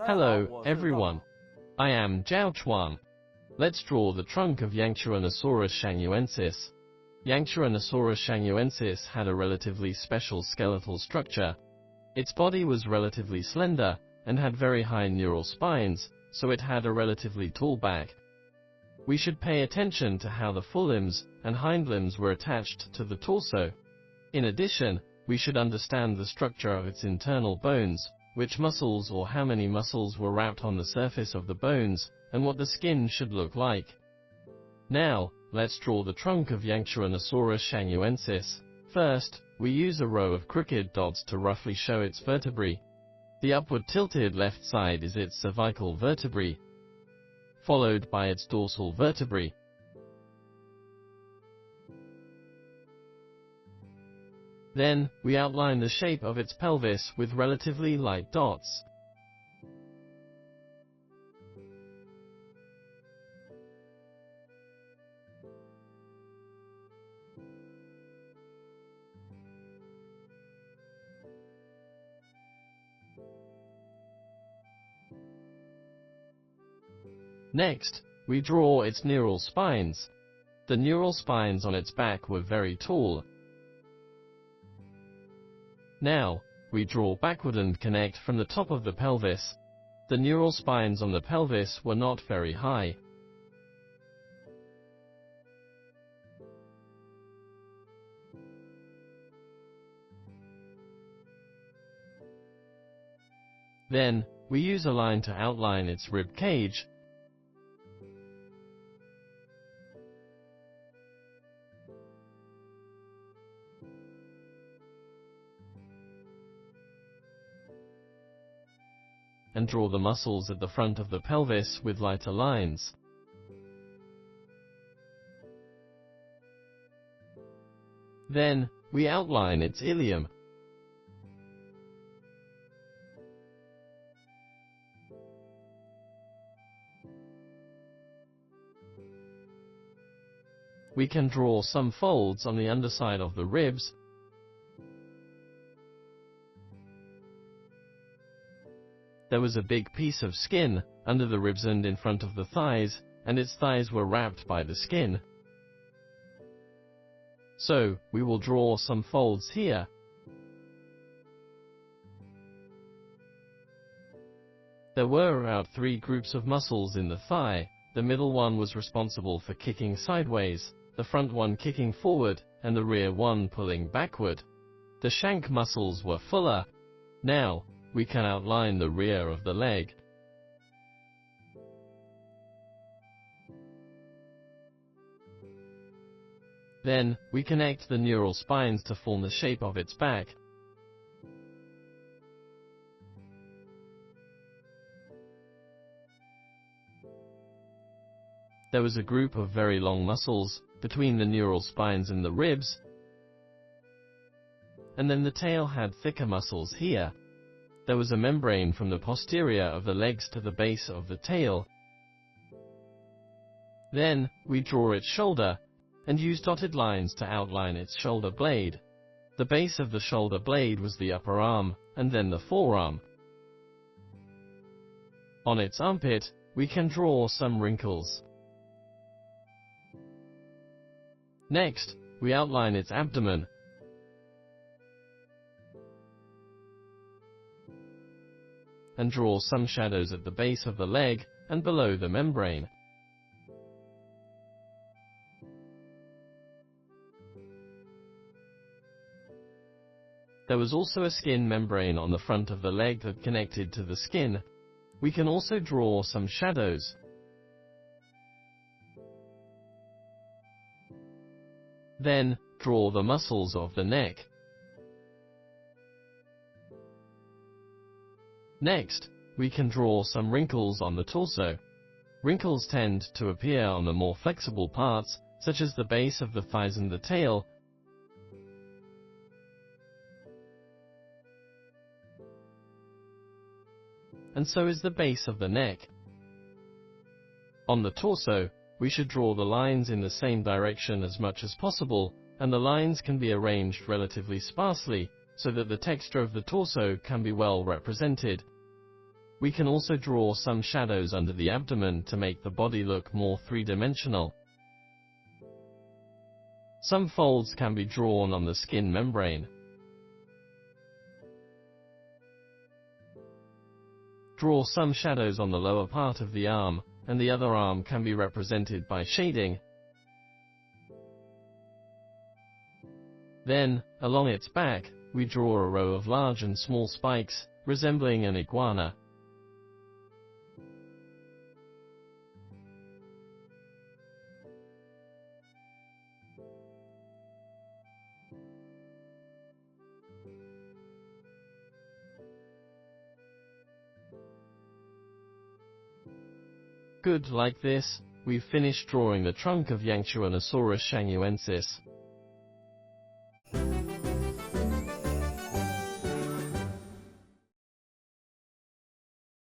Hello, everyone. I am ZHAO Chuang. Let's draw the trunk of Yangchuanosaurus shangyouensis. Yangchuanosaurus shangyouensis had a relatively special skeletal structure. Its body was relatively slender and had very high neural spines, so it had a relatively tall back. We should pay attention to how the forelimbs and hindlimbs were attached to the torso. In addition, we should understand the structure of its internal bones, which muscles or how many muscles were wrapped on the surface of the bones, and what the skin should look like. Now, let's draw the trunk of Yangchuanosaurus shangyouensis. First, we use a row of crooked dots to roughly show its vertebrae. The upward tilted left side is its cervical vertebrae, followed by its dorsal vertebrae. Then, we outline the shape of its pelvis with relatively light dots. Next, we draw its neural spines. The neural spines on its back were very tall. Now, we draw backward and connect from the top of the pelvis. The neural spines on the pelvis were not very high. Then, we use a line to outline its rib cage. And draw the muscles at the front of the pelvis with lighter lines. Then, we outline its ilium. We can draw some folds on the underside of the ribs. There was a big piece of skin under the ribs and in front of the thighs, and its thighs were wrapped by the skin. So, we will draw some folds here. There were about 3 groups of muscles in the thigh. The middle one was responsible for kicking sideways, the front one kicking forward, and the rear one pulling backward. The shank muscles were fuller. Now, we can outline the rear of the leg. Then, we connect the neural spines to form the shape of its back. There was a group of very long muscles between the neural spines and the ribs, and then the tail had thicker muscles here. There was a membrane from the posterior of the legs to the base of the tail. Then, we draw its shoulder, and use dotted lines to outline its shoulder blade. The base of the shoulder blade was the upper arm, and then the forearm. On its armpit, we can draw some wrinkles. Next, we outline its abdomen. And draw some shadows at the base of the leg and below the membrane. There was also a skin membrane on the front of the leg that connected to the skin. We can also draw some shadows. Then, draw the muscles of the neck. Next, we can draw some wrinkles on the torso. Wrinkles tend to appear on the more flexible parts, such as the base of the thighs and the tail. And so is the base of the neck. On the torso, we should draw the lines in the same direction as much as possible, and the lines can be arranged relatively sparsely, so that the texture of the torso can be well represented. We can also draw some shadows under the abdomen to make the body look more three-dimensional. Some folds can be drawn on the skin membrane. Draw some shadows on the lower part of the arm, and the other arm can be represented by shading. Then, along its back, we draw a row of large and small spikes, resembling an iguana. Good, like this, we've finished drawing the trunk of Yangchuanosaurus shangyouensis.